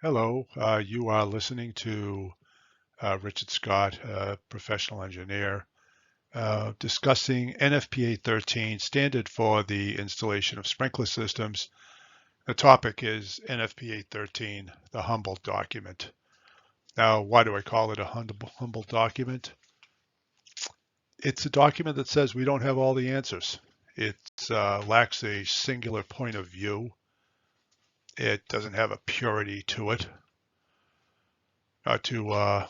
Hello, you are listening to Richard Scott, professional engineer, discussing NFPA 13, standard for the installation of sprinkler systems. The topic is NFPA 13, the humble document. Now, why do I call it a humble document? It's a document that says we don't have all the answers. It lacks a singular point of view. It doesn't have a purity to it. Not to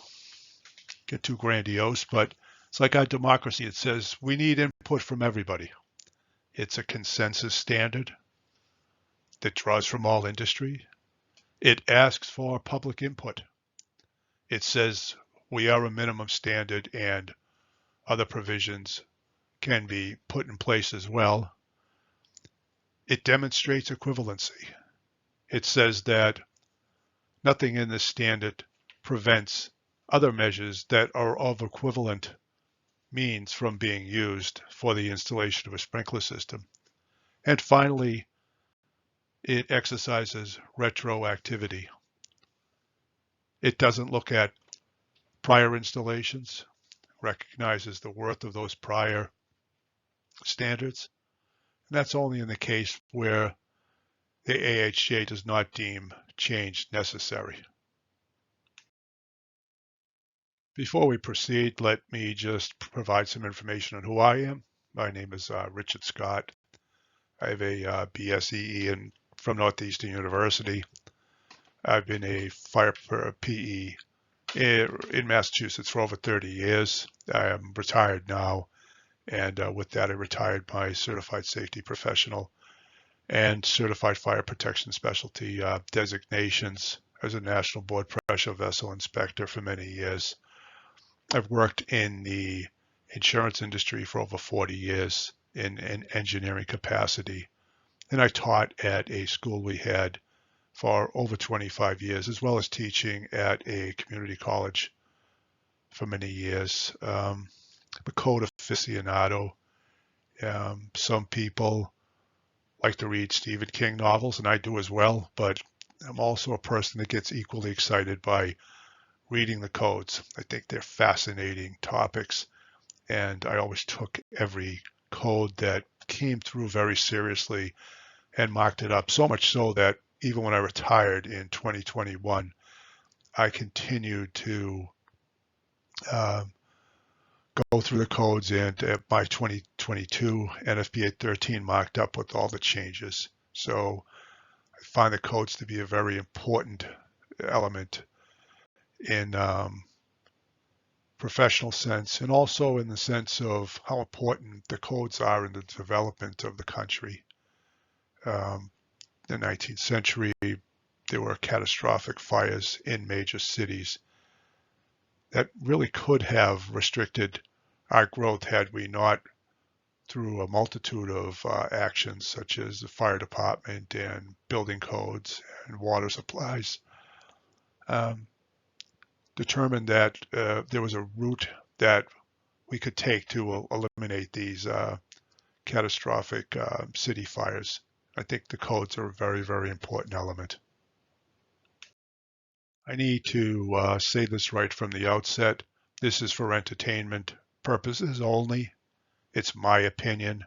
get too grandiose, but it's like our democracy. It says we need input from everybody. It's a consensus standard that draws from all industry. It asks for public input. It says we are a minimum standard and other provisions can be put in place as well. It demonstrates equivalency. It says that nothing in this standard prevents other measures that are of equivalent means from being used for the installation of a sprinkler system. And finally, it exercises retroactivity. It doesn't look at prior installations, recognizes the worth of those prior standards. And that's only in the case where the AHJ does not deem change necessary. Before we proceed, let me just provide some information on who I am. My name is Richard Scott. I have a BSEE from Northeastern University. I've been a fire PE in Massachusetts for over 30 years. I am retired now, and with that, I retired my certified safety professional and certified fire protection specialty designations as a national board pressure vessel inspector for many years. I've worked in the insurance industry for over 40 years in an engineering capacity, and I taught at a school we had for over 25 years, as well as teaching at a community college for many years. I'm a code aficionado. Some people like to read Stephen King novels, and I do as well, but I'm also a person that gets equally excited by reading the codes. I think they're fascinating topics, and I always took every code that came through very seriously and marked it up, so much so that even when I retired in 2021, I continued to go through the codes, and by 2022, NFPA 13 marked up with all the changes. So I find the codes to be a very important element in professional sense, and also in the sense of how important the codes are in the development of the country. The 19th century, there were catastrophic fires in major cities that really could have restricted our growth had we not, through a multitude of actions such as the fire department and building codes and water supplies, determined that there was a route that we could take to eliminate these catastrophic city fires. I think the codes are a very, very important element. I need to say this right from the outset. This is for entertainment purposes only. It's my opinion.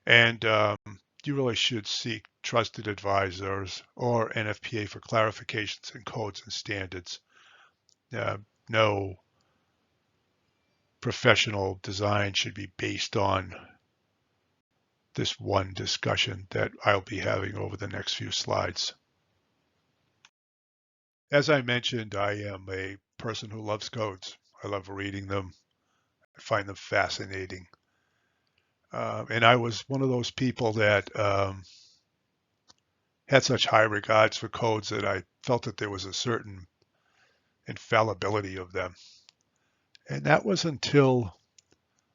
And you really should seek trusted advisors or NFPA for clarifications in codes and standards. No professional design should be based on this one discussion that I'll be having over the next few slides. As I mentioned, I am a person who loves codes. I love reading them. I find them fascinating. And I was one of those people that had such high regards for codes that I felt that there was a certain infallibility of them. And that was until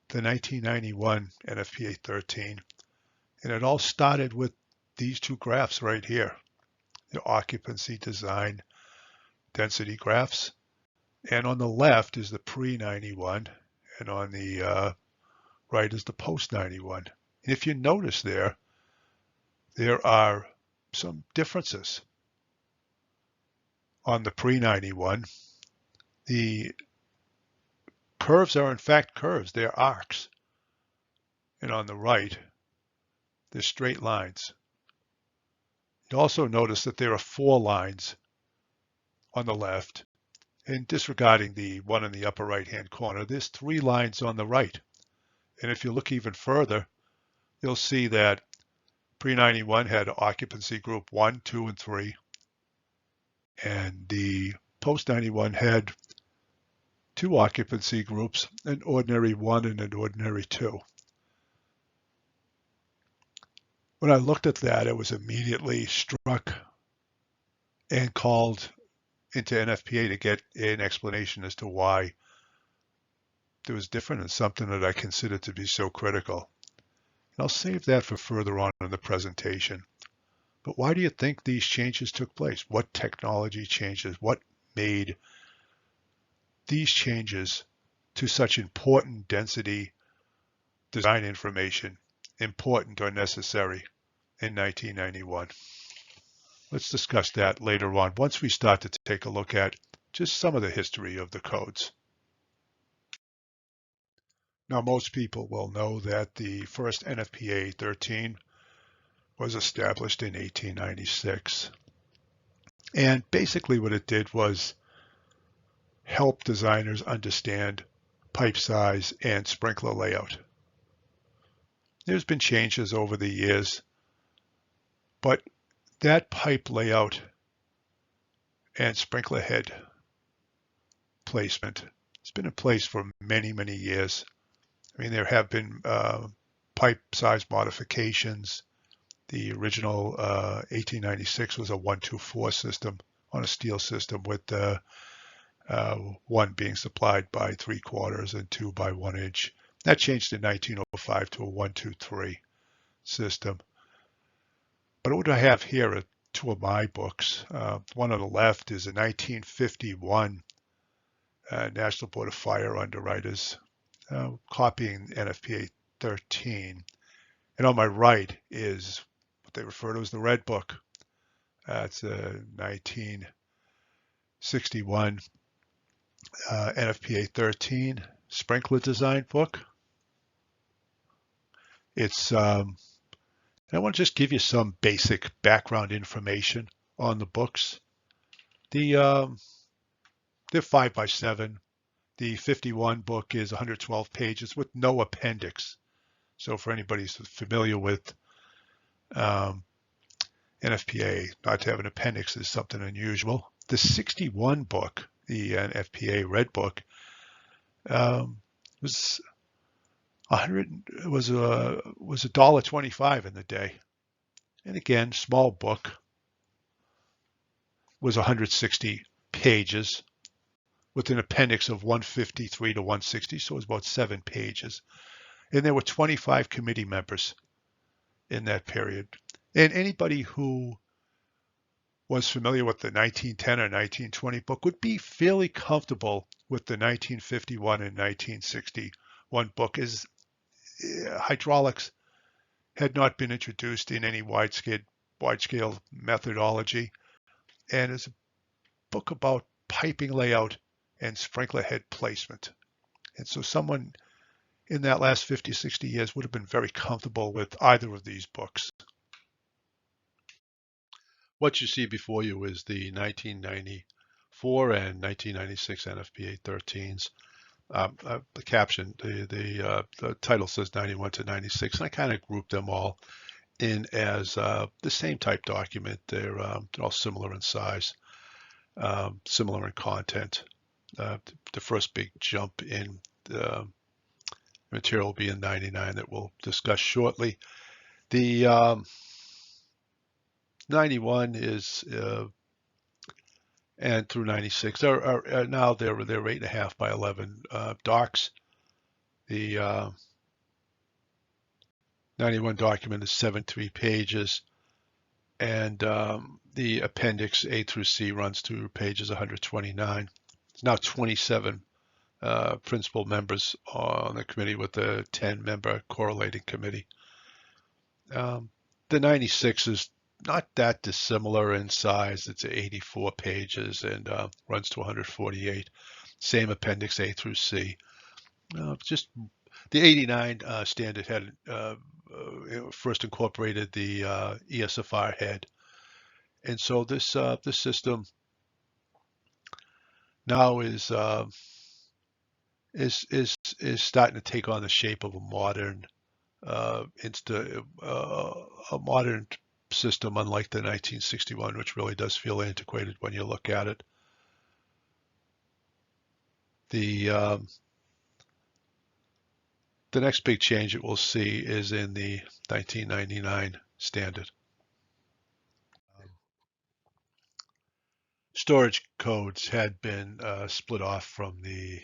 the 1991 NFPA 13. And it all started with these two graphs right here, the occupancy design density graphs. And on the left is the pre-91, and on the right is the post-91. And if you notice there are some differences. On the pre-91, the curves are in fact curves, they're arcs. And on the right, they're straight lines. You also notice that there are 4 lines on the left, and disregarding the one in the upper right-hand corner, there's 3 lines on the right. And if you look even further, you'll see that pre-91 had occupancy group 1, 2, and 3, and the post-91 had 2 occupancy groups, an ordinary 1 and an ordinary 2. When I looked at that, I was immediately struck and called into NFPA to get an explanation as to why it was different and something that I consider to be so critical. And I'll save that for further on in the presentation. But why do you think these changes took place? What technology changes? What made these changes to such important density design information important or necessary in 1991? Let's discuss that later on once we start to take a look at just some of the history of the codes. Now, most people will know that the first NFPA 13 was established in 1896. And basically what it did was help designers understand pipe size and sprinkler layout. There's been changes over the years, but that pipe layout and sprinkler head placement has been in place for many, many years. I mean, there have been pipe size modifications. The original 1896 was a 1-2-4 system on a steel system with 1 being supplied by 3/4 and 2 by 1 inch. That changed in 1905 to a 1-2-3 system. But what I have here are 2 of my books. One on the left is a 1951 National Board of Fire Underwriters copying NFPA 13. And on my right is what they refer to as the Red Book. It's a 1961 NFPA 13 sprinkler design book. It's and I want to just give you some basic background information on the books. They're 5x7. The 51 book is 112 pages with no appendix. So for anybody who's familiar with NFPA, not to have an appendix is something unusual. The 61 book, the NFPA Red Book, was $1.25 in the day. And again, small book, was 160 pages with an appendix of 153 to 160, so it was about 7 pages. And there were 25 committee members in that period. And anybody who was familiar with the 1910 or 1920 book would be fairly comfortable with the 1951 and 1961 book, as hydraulics had not been introduced in any wide-scale methodology, and is a book about piping layout and sprinkler head placement. And so someone in that last 50, 60 years would have been very comfortable with either of these books. What you see before you is the 1994 and 1996 NFPA 13s. The caption, the title says 91 to 96, and I kind of grouped them all in as the same type document. They're all similar in size, similar in content. The first big jump in the material will be in 99 that we'll discuss shortly. The 91 is and through 96 are now they're 8.5 by 11 docs. The 91 document is 73 pages, and the appendix A through C runs through pages 129. It's now 27 principal members on the committee with a 10-member correlating committee. The 96 is not that dissimilar in size. It's 84 pages and runs to 148. Same Appendix A through C. Just the 89 standard had first incorporated the ESFR head, and so this system now is starting to take on the shape of a modern a modern system, unlike the 1961, which really does feel antiquated when you look at it. The next big change that we'll see is in the 1999 standard. Storage codes had been split off from the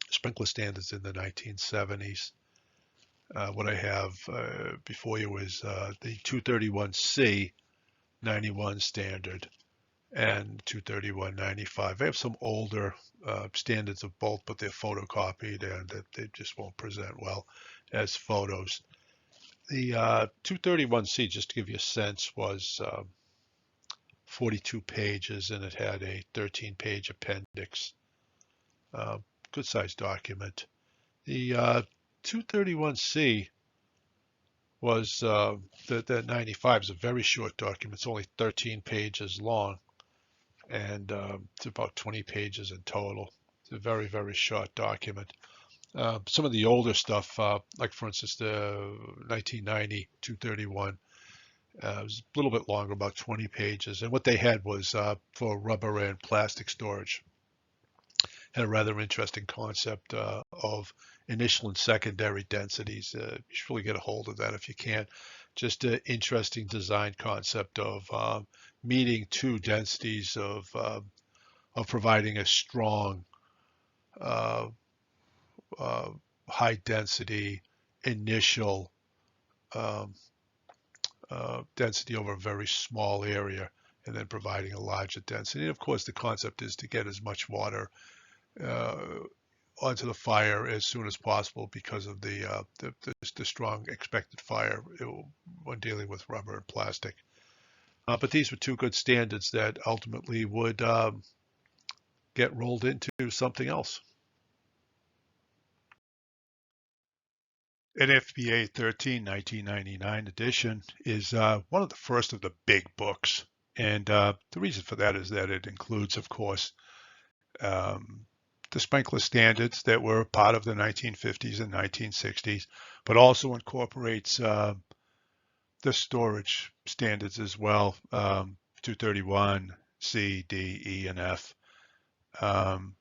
sprinkler standards in the 1970s. What I have before you is the 231C 91 standard and 231.95. I have some older standards of both, but they're photocopied and they just won't present well as photos. The 231C, just to give you a sense, was 42 pages and it had a 13-page appendix. Good sized document. The 231C was the 95 is a very short document. It's only 13 pages long, and it's about 20 pages in total. It's a very, very short document. Some of the older stuff, like for instance the 1990 231, was a little bit longer, about 20 pages. And what they had was for rubber and plastic storage. Had a rather interesting concept of initial and secondary densities. You should really get a hold of that if you can. Just an interesting design concept of meeting two densities of providing a strong high density initial density over a very small area, and then providing a larger density. And of course, the concept is to get as much water onto the fire as soon as possible because of the strong expected fire when dealing with rubber and plastic. But these were two good standards that ultimately would get rolled into something else. NFPA 13 1999 edition is one of the first of the big books. And the reason for that is that it includes, of course, the sprinkler standards that were part of the 1950s and 1960s, but also incorporates the storage standards as well, 231, C, D, E, and F. And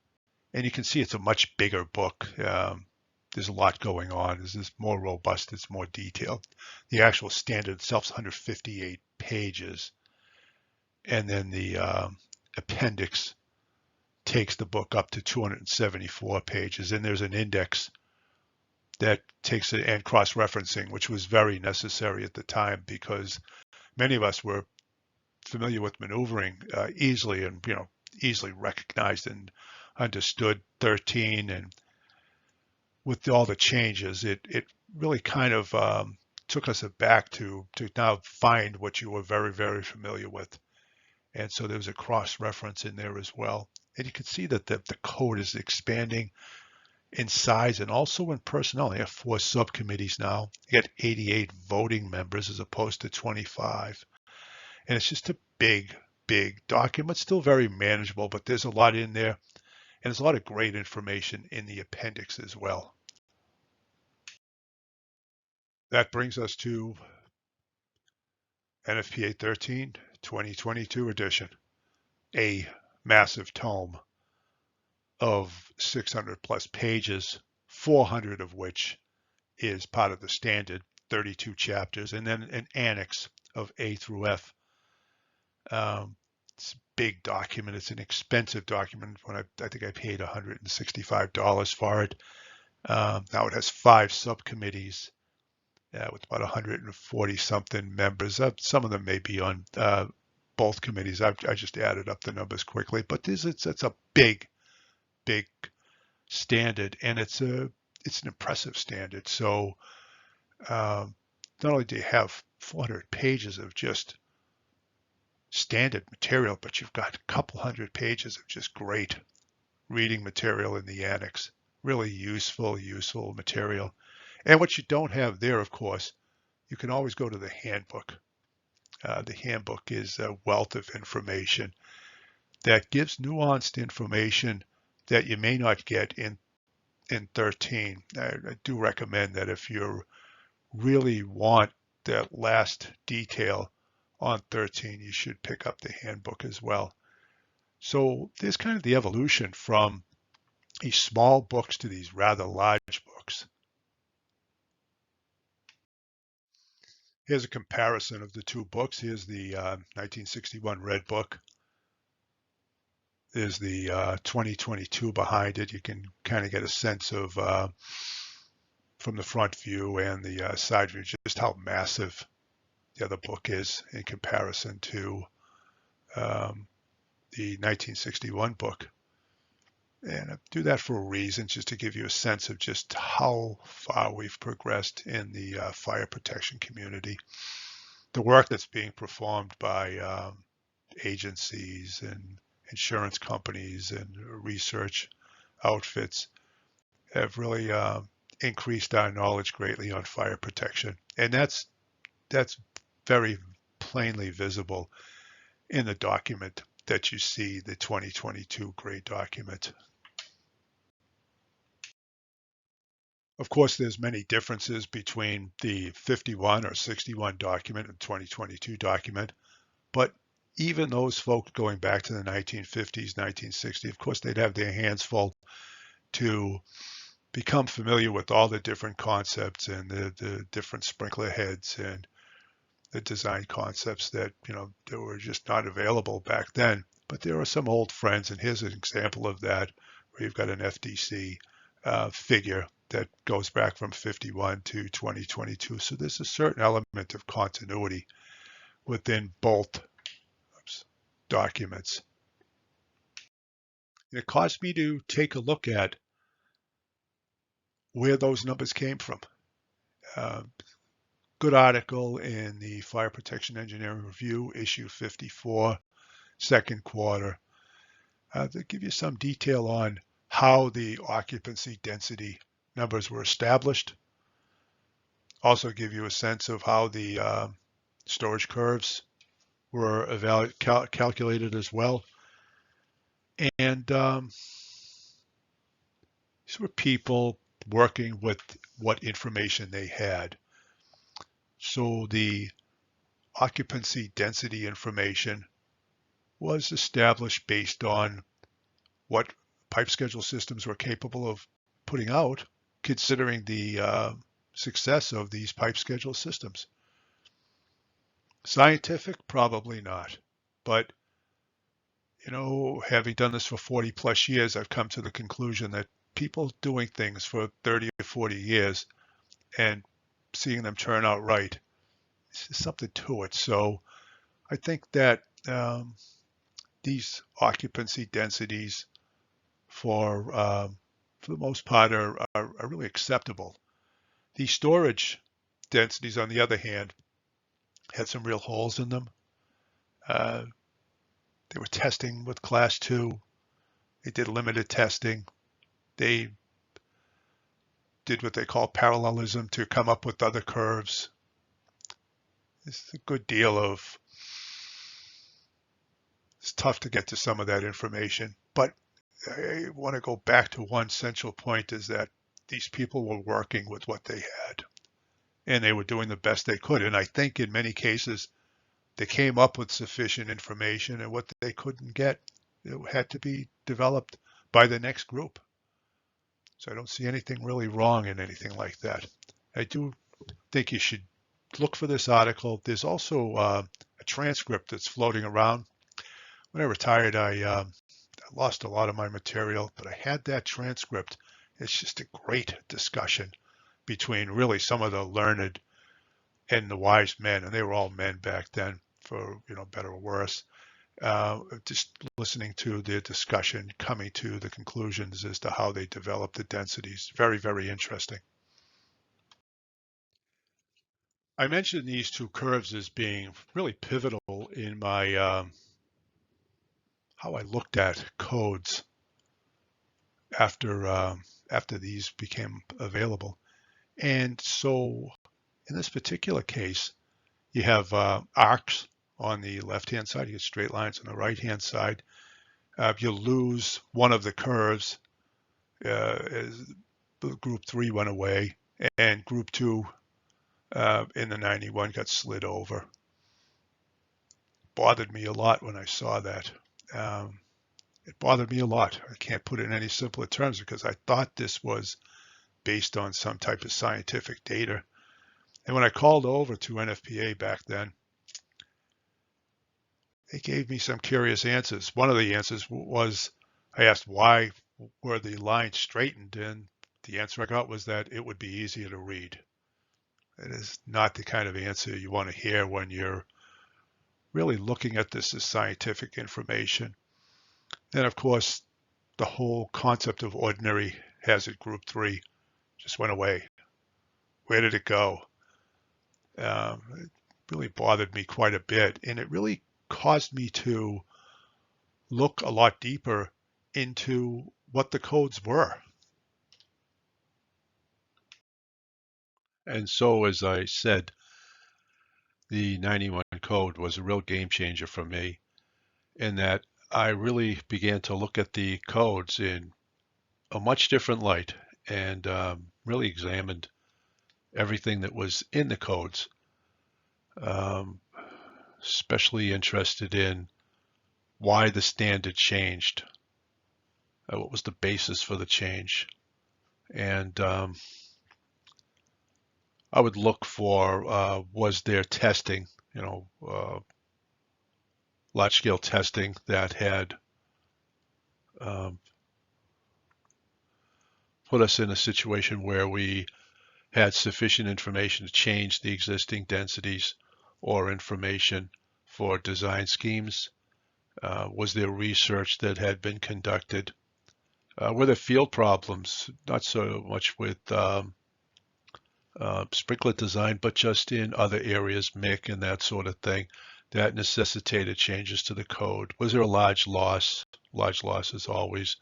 you can see it's a much bigger book. There's a lot going on. This is more robust. It's more detailed. The actual standard itself is 158 pages. And then the appendix takes the book up to 274 pages. And there's an index that takes it, and cross-referencing, which was very necessary at the time because many of us were familiar with maneuvering easily and, easily recognized and understood 13. And with all the changes, it really kind of took us back to now find what you were very, very familiar with. And so there was a cross-reference in there as well. And you can see that the code is expanding in size and also in personnel. You have 4 subcommittees now. You got 88 voting members as opposed to 25. And it's just a big, big document, still very manageable, but there's a lot in there. And there's a lot of great information in the appendix as well. That brings us to NFPA 13 2022 edition, a massive tome of 600 plus pages, 400 of which is part of the standard 32 chapters, and then an annex of A through F. It's a big document. It's an expensive document. When I think I paid $165 for it. Now it has 5 subcommittees with about 140 something members. Some of them may be on both committees. I just added up the numbers quickly, but it's a big standard, and it's an impressive standard. So the not only do you have 400 pages of just standard material, but you've got a couple hundred pages of just great reading material in the annex. Really useful material. And what you don't have there, of course, you can always go to the handbook. The handbook is a wealth of information that gives nuanced information that you may not get in 13. I do recommend that if you really want that last detail on 13, you should pick up the handbook as well. So there's kind of the evolution from these small books to these rather large books. Here's a comparison of the two books. Here's the 1961 Red Book. There's the 2022 behind it. You can kind of get a sense of, from the front view and the side view, just how massive the other book is in comparison to the 1961 book. And I do that for a reason, just to give you a sense of just how far we've progressed in the fire protection community. The work that's being performed by agencies and insurance companies and research outfits have really increased our knowledge greatly on fire protection. And that's very plainly visible in the document that you see, the 2022 gray document. Of course, there's many differences between the 51 or 61 document and 2022 document, but even those folks going back to the 1950s, 1960s, of course, they'd have their hands full to become familiar with all the different concepts and the different sprinkler heads and the design concepts that, that were just not available back then. But there are some old friends, and here's an example of that, where you've got an FDC figure that goes back from 51 to 2022. So there's a certain element of continuity within both documents. And it caused me to take a look at where those numbers came from. Good article in the Fire Protection Engineering Review, issue 54, second quarter. To give you some detail on how the occupancy density numbers were established. Also give you a sense of how the storage curves were calculated as well. And these were people working with what information they had. So the occupancy density information was established based on what pipe schedule systems were capable of putting out, considering the success of these pipe schedule systems. Scientific, probably not. But, having done this for 40 plus years, I've come to the conclusion that people doing things for 30 or 40 years and seeing them turn out right, there's something to it. So I think that these occupancy densities for the most part are really acceptable. The storage densities, on the other hand, had some real holes in them. They were testing with class 2. They did limited testing. They did what they call parallelism to come up with other curves. It's a good deal of, it's tough to get to some of that information, but I want to go back to one central point, is that these people were working with what they had and they were doing the best they could. And I think in many cases, they came up with sufficient information, and what they couldn't get, it had to be developed by the next group. So I don't see anything really wrong in anything like that. I do think you should look for this article. There's also a transcript that's floating around. When I retired, I lost a lot of my material, but I had that transcript. It's just a great discussion between really some of the learned and the wise men, and they were all men back then, for better or worse. Just listening to the discussion, coming to the conclusions as to how they developed the densities. Very, very interesting. I mentioned these two curves as being really pivotal in my how I looked at codes after after these became available. And so in this particular case, you have arcs on the left-hand side, you get straight lines on the right-hand side. You lose one of the curves as group 3 went away, and group 2 in the 91 got slid over. Bothered me a lot when I saw that. Um, it bothered me a lot. I can't put it in any simpler terms because I thought this was based on some type of scientific data. And when I called over to NFPA back then, they gave me some curious answers. One of the answers was I asked why were the lines straightened, and the answer I got was that it would be easier to read. It is not the kind of answer you want to hear when you're really looking at this as scientific information. And of course, the whole concept of ordinary hazard group 3 just went away. Where did it go? It really bothered me quite a bit, and it really caused me to look a lot deeper into what the codes were. And so, as I said, the 91 code was a real game changer for me in that I really began to look at the codes in a much different light and really examined everything that was in the codes. Especially interested in why the standard changed, what was the basis for the change, and I would look for was there testing, large-scale testing that had um, put us in a situation where we had sufficient information to change the existing densities or information for design schemes. Was there research that had been conducted? Were there field problems? Not so much with sprinkler design, but just in other areas, MIC and that sort of thing, that necessitated changes to the code. Was there a large loss? Large loss is always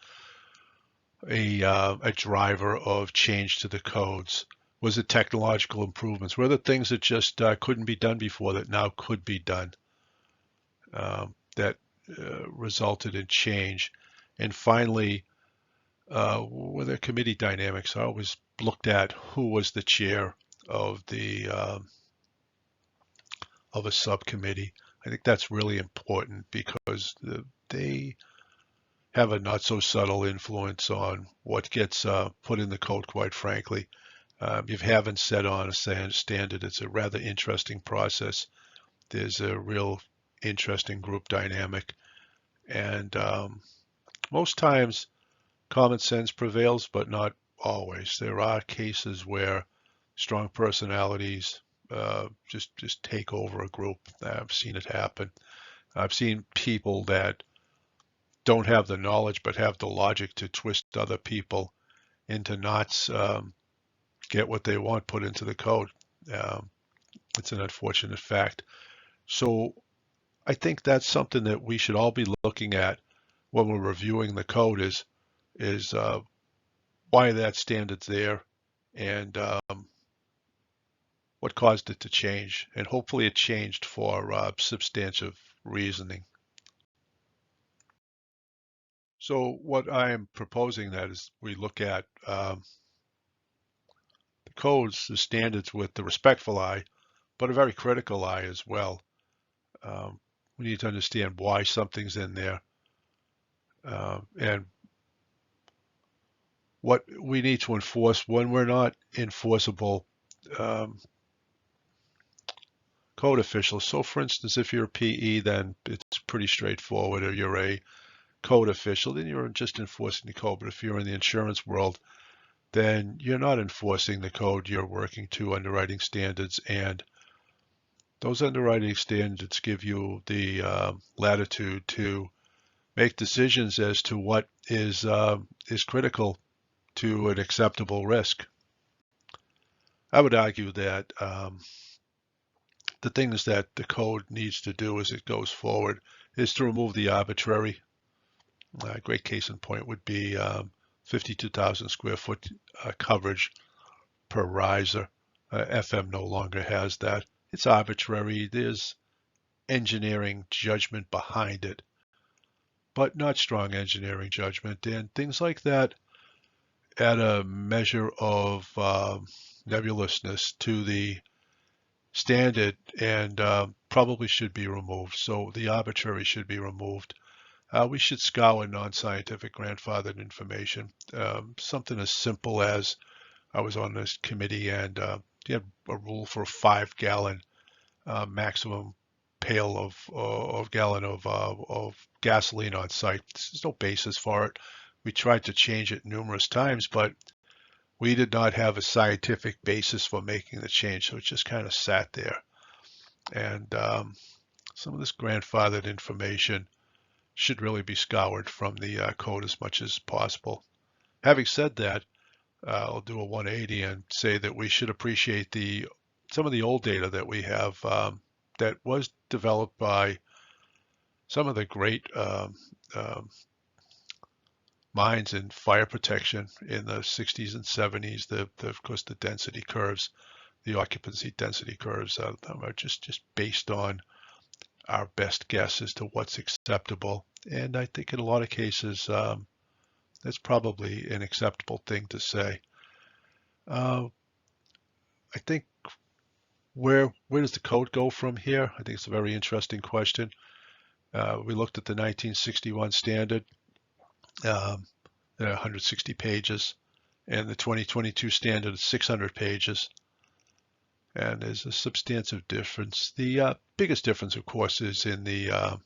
a driver of change to the codes. Was it technological improvements? Were there things that just couldn't be done before that now could be done that resulted in change? And finally, were there committee dynamics? I always looked at who was the chair of the of a subcommittee. I think that's really important because they have a not so subtle influence on what gets put in the code, quite frankly. If you haven't set on a standard, it's a rather interesting process. There's a real interesting group dynamic. And most times common sense prevails, but not always. There are cases where strong personalities just take over a group. I've seen it happen. I've seen people that don't have the knowledge but have the logic to twist other people into knots, get what they want put into the code. Um, it's an unfortunate fact. So I think that's something that we should all be looking at when we're reviewing the code is why that standard's there and what caused it to change. And hopefully it changed for substantive reasoning. So what I am proposing that is we look at the codes, the standards with the respectful eye, but a very critical eye as well. We need to understand why something's in there and what we need to enforce when we're not enforceable um, code officials. So for instance, if you're a PE, then it's pretty straightforward, or you're a code official, then you're just enforcing the code. But if you're in the insurance world, then you're not enforcing the code, you're working to underwriting standards, and those underwriting standards give you the latitude to make decisions as to what is critical to an acceptable risk. I would argue that the things that the code needs to do as it goes forward is to remove the arbitrary. A great case in point would be 52,000 square foot coverage per riser. FM no longer has that. It's arbitrary. There's engineering judgment behind it, but not strong engineering judgment. And things like that add a measure of nebulousness to the standard and probably should be removed. So the arbitrary should be removed. We should scour non-scientific grandfathered information. Something as simple as I was on this committee and you had a rule for a 5-gallon maximum pail of gallon of gasoline on site. There's no basis for it. We tried to change it numerous times, but we did not have a scientific basis for making the change, so it just kind of sat there. And some of this grandfathered information should really be scoured from the code as much as possible. Having said that, I'll do a 180 and say that we should appreciate some of the old data that we have that was developed by some of the great minds in fire protection in the 60s and 70s. Of course, the density curves, the occupancy density curves are just based on our best guess as to what's acceptable. And I think in a lot of cases, that's probably an acceptable thing to say. I think where does the code go from here? I think it's a very interesting question. We looked at the 1961 standard, 160 pages, and the 2022 standard is 600 pages. And there's a substantial difference. The biggest difference, of course, is in the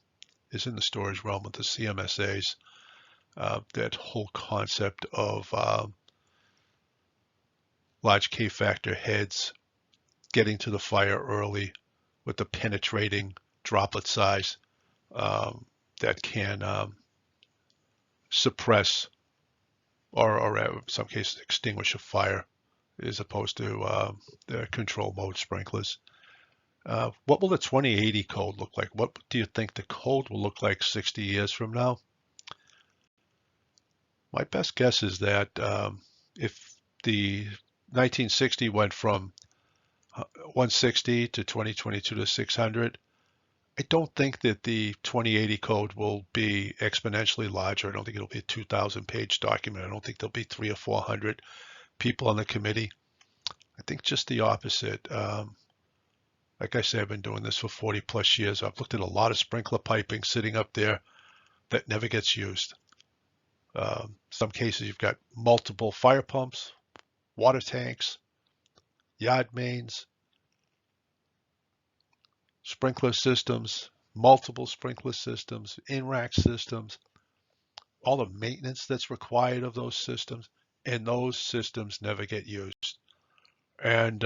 storage realm with the CMSAs. That whole concept of large K-factor heads getting to the fire early with the penetrating droplet size that can suppress or in some cases extinguish a fire as opposed to the control mode sprinklers. What will the 2080 code look like? What do you think the code will look like 60 years from now? My best guess is that if the 1960 went from 160 to 2022 to 600, I don't think that the 2080 code will be exponentially larger. I don't think it'll be a 2,000 page document. I don't think there'll be 300 or 400 people on the committee. I think just the opposite. Like I say, I've been doing this for 40 plus years. I've looked at a lot of sprinkler piping sitting up there that never gets used. Some cases you've got multiple fire pumps, water tanks, yard mains, sprinkler systems, multiple sprinkler systems, in-rack systems, all the maintenance that's required of those systems, and those systems never get used. And,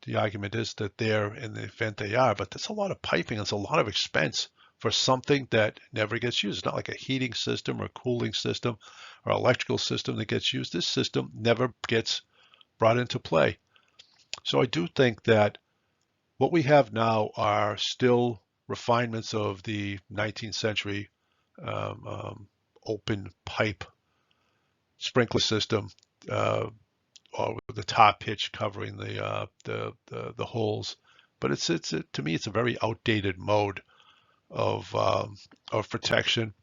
the argument is that they're in the event they are, but that's a lot of piping. It's a lot of expense for something that never gets used. It's not like a heating system or a cooling system or electrical system that gets used. This system never gets brought into play. So I do think that what we have now are still refinements of the 19th century open pipe sprinkler system, or with the top pitch covering the holes. But to me, it's a very outdated mode of protection.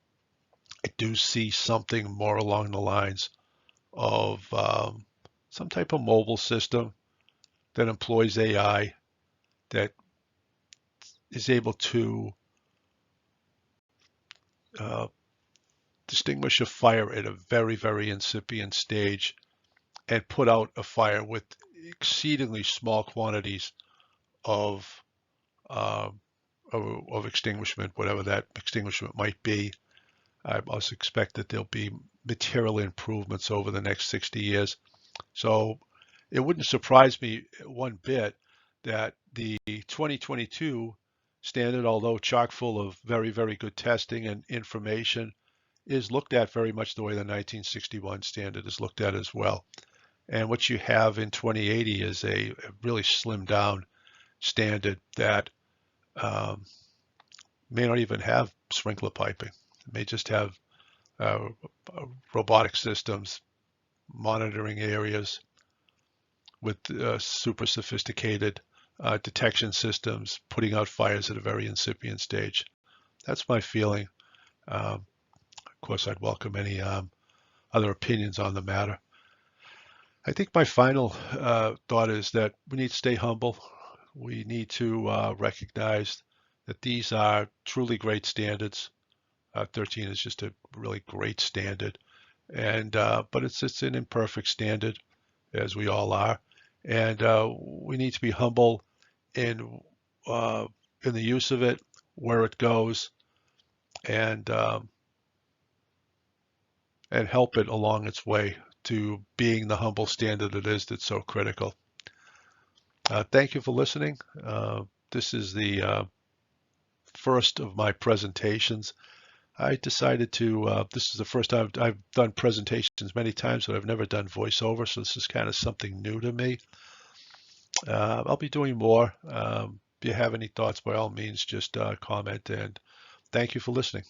I do see something more along the lines of some type of mobile system that employs AI that is able to distinguish a fire at a very, very incipient stage and put out a fire with exceedingly small quantities of extinguishment, whatever that extinguishment might be. I also expect that there'll be material improvements over the next 60 years. So it wouldn't surprise me one bit that the 2022 standard, although chock full of very, very good testing and information, is looked at very much the way the 1961 standard is looked at as well. And what you have in 2080 is a really slimmed down standard that um, may not even have sprinkler piping. It may just have uh, robotic systems monitoring areas with super sophisticated detection systems, putting out fires at a very incipient stage. That's my feeling. Of course, I'd welcome any other opinions on the matter. I think my final thought is that we need to stay humble. We need to recognize that these are truly great standards. 13 is just a really great standard, and but it's an imperfect standard, as we all are, and we need to be humble in uh, in the use of it, where it goes, and um, and help it along its way to being the humble standard it is that's so critical. Thank you for listening. This is the first of my presentations. I decided to, this is the first time I've done presentations many times, but I've never done voiceover, so this is kind of something new to me. I'll be doing more. If you have any thoughts, by all means, just comment, and thank you for listening.